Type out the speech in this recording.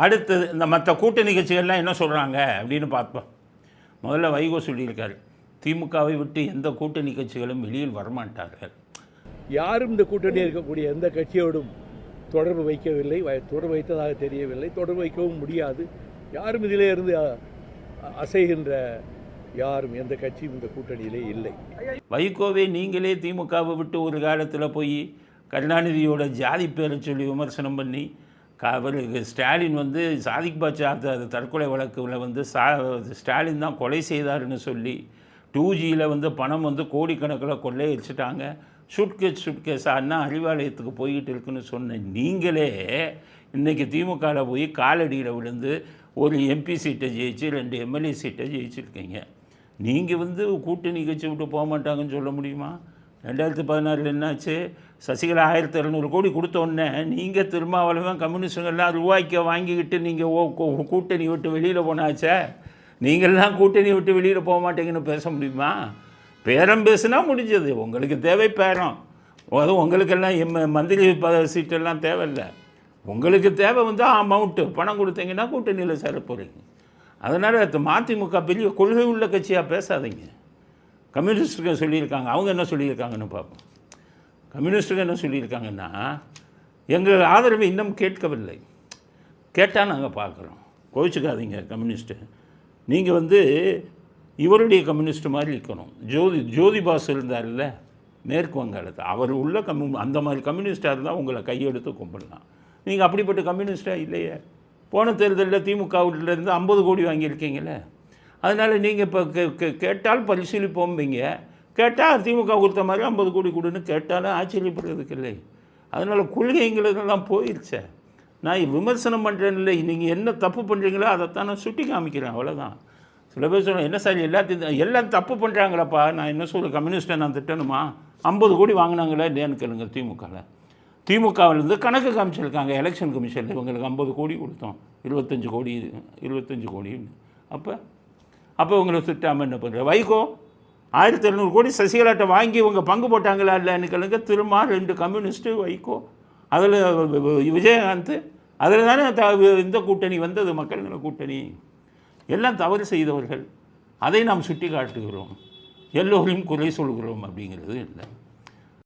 அடுத்தது இந்த மற்ற கூட்டணி கட்சிகள்லாம் என்ன சொல்கிறாங்க அப்படின்னு பார்ப்போம். முதல்ல வைகோ சொல்லியிருக்காரு, திமுகவை விட்டு எந்த கூட்டணி கட்சிகளும் வெளியில் வரமாட்டார்கள். யாரும் இந்த கூட்டணி இருக்கக்கூடிய எந்த கட்சியோடும் தொடர்பு வைக்கவில்லை, தொடர்பு வைத்ததாக தெரியவில்லை, தொடர்பு வைக்கவும் முடியாது. யாரும் இதிலே இருந்து அசைகின்ற யாரும் எந்த கட்சியும் இந்த கூட்டணியிலே இல்லை. வைகோவே நீங்களே திமுகவை விட்டு ஒரு காலத்தில் போய் கருணாநிதியோட ஜாதி பேரை சொல்லி விமர்சனம் பண்ணி அவருக்கு ஸ்டாலின் வந்து சாதிக் பாட்சா தற்கொலை வழக்கில் வந்து ஸ்டாலின் தான் கொலை செய்தார்னு சொல்லி 2Gயில் வந்து பணம் வந்து கோடிக்கணக்கில் கொள்ளையடிச்சிட்டாங்க, சுட்கேஸ் அண்ணா அறிவாலயத்துக்கு போய்கிட்டு இருக்குன்னு சொன்ன நீங்களே இன்றைக்கி திமுகவில் போய் காலடியில் விழுந்து ஒரு MP சீட்டை ஜெயிச்சு 2 MLA சீட்டை ஜெயிச்சிருக்கீங்க. நீங்கள் வந்து கூட்டணி கட்சி விட்டு போக மாட்டாங்கன்னு சொல்ல முடியுமா? 2016 என்னாச்சு? சசிகலா 1200 கோடி கொடுத்தோடனே நீங்கள் திருமாவளவன் கம்யூனிஸ்டுங்கள்லாம் ரூபாய்க்கு வாங்கிக்கிட்டு நீங்கள் கூட்டணி விட்டு வெளியில் போனாச்சே. நீங்கள்லாம் கூட்டணி விட்டு வெளியில் போக மாட்டீங்கன்னு பேச முடியுமா? பேரம் பேசுனா முடிஞ்சது. உங்களுக்கு தேவை பேரம், அதுவும் உங்களுக்கெல்லாம் மந்திரி சீட்டெல்லாம் தேவையில்லை. உங்களுக்கு தேவை வந்து அமௌண்ட்டு பணம் கொடுத்தீங்கன்னா கூட்டணியில் சேர போகிறீங்க. அதனால் மதிமுக பெரிய கொள்கை உள்ள கட்சியாக பேசாதீங்க. கம்யூனிஸ்ட்டுக்கு சொல்லியிருக்காங்க, அவங்க என்ன சொல்லியிருக்காங்கன்னு பார்ப்போம். கம்யூனிஸ்ட்டுக்கு என்ன சொல்லியிருக்காங்கன்னா, எங்கள் ஆதரவை இன்னும் கேட்கவில்லை, கேட்டால் நாங்கள் பார்க்குறோம், கோவிச்சுக்காதீங்க கம்யூனிஸ்ட்டு. நீங்கள் வந்து இவருடைய கம்யூனிஸ்ட் மாதிரி இருக்கணும். ஜோதி பாசு இருந்தார்ல மேற்கு வங்காளத்தை, அவர் உள்ள அந்த மாதிரி கம்யூனிஸ்டாக இருந்தால் உங்களை கையெடுத்து கும்பிடலாம். நீங்கள் அப்படிப்பட்ட கம்யூனிஸ்டாக இல்லையே. போன தேர்தலில் திமுகவிலேருந்து 50 கோடி வாங்கியிருக்கீங்களே. அதனால் நீங்கள் இப்போ கேட்டால் பரிசீலிப்போம்பீங்க, கேட்டால் திமுக கொடுத்த மாதிரி 50 கோடி கொடுன்னு கேட்டாலும் ஆச்சரியப்படுறதுக்கு இல்லை. அதனால் கொள்கைங்களெல்லாம் போயிடுச்சே. நான் விமர்சனம் பண்ணுறேன் இல்லை, நீங்கள் என்ன தப்பு பண்ணுறீங்களோ அதைத்தான் நான் சுட்டி காமிக்கிறேன், அவ்வளோதான். சில பேர் சொல்ல என்ன சார் எல்லாம் தப்பு பண்ணுறாங்களப்பா, நான் என்ன சொல்ல கம்யூனிஸ்ட்டை நான் திட்டணுமா? 50 கோடி வாங்கினாங்களா இல்லையான்னு கேளுங்க. திமுகவிலேருந்து கணக்கு காமிச்சிருக்காங்க எலெக்ஷன் கமிஷனில், இவங்களுக்கு 50 கோடி கொடுத்தோம், 25 கோடின்னு. அப்போ இவங்களை திட்டாமல் என்ன பண்ணுற? வைகோ 1700 கோடி சசிகலாட்டை வாங்கி இவங்க பங்கு போட்டாங்களா இல்லைன்னு கேளுங்க. திரும்ப 2 கம்யூனிஸ்ட்டு, வைகோ, அதில் விஜயகாந்த், அதில் தானே இந்த கூட்டணி வந்தது, மக்கள் நல கூட்டணி. எல்லாம் தவறு செய்தவர்கள், அதை நாம் சுட்டி காட்டுகிறோம், எல்லோரையும் குறை சொல்கிறோம் அப்படிங்கிறது இல்லை.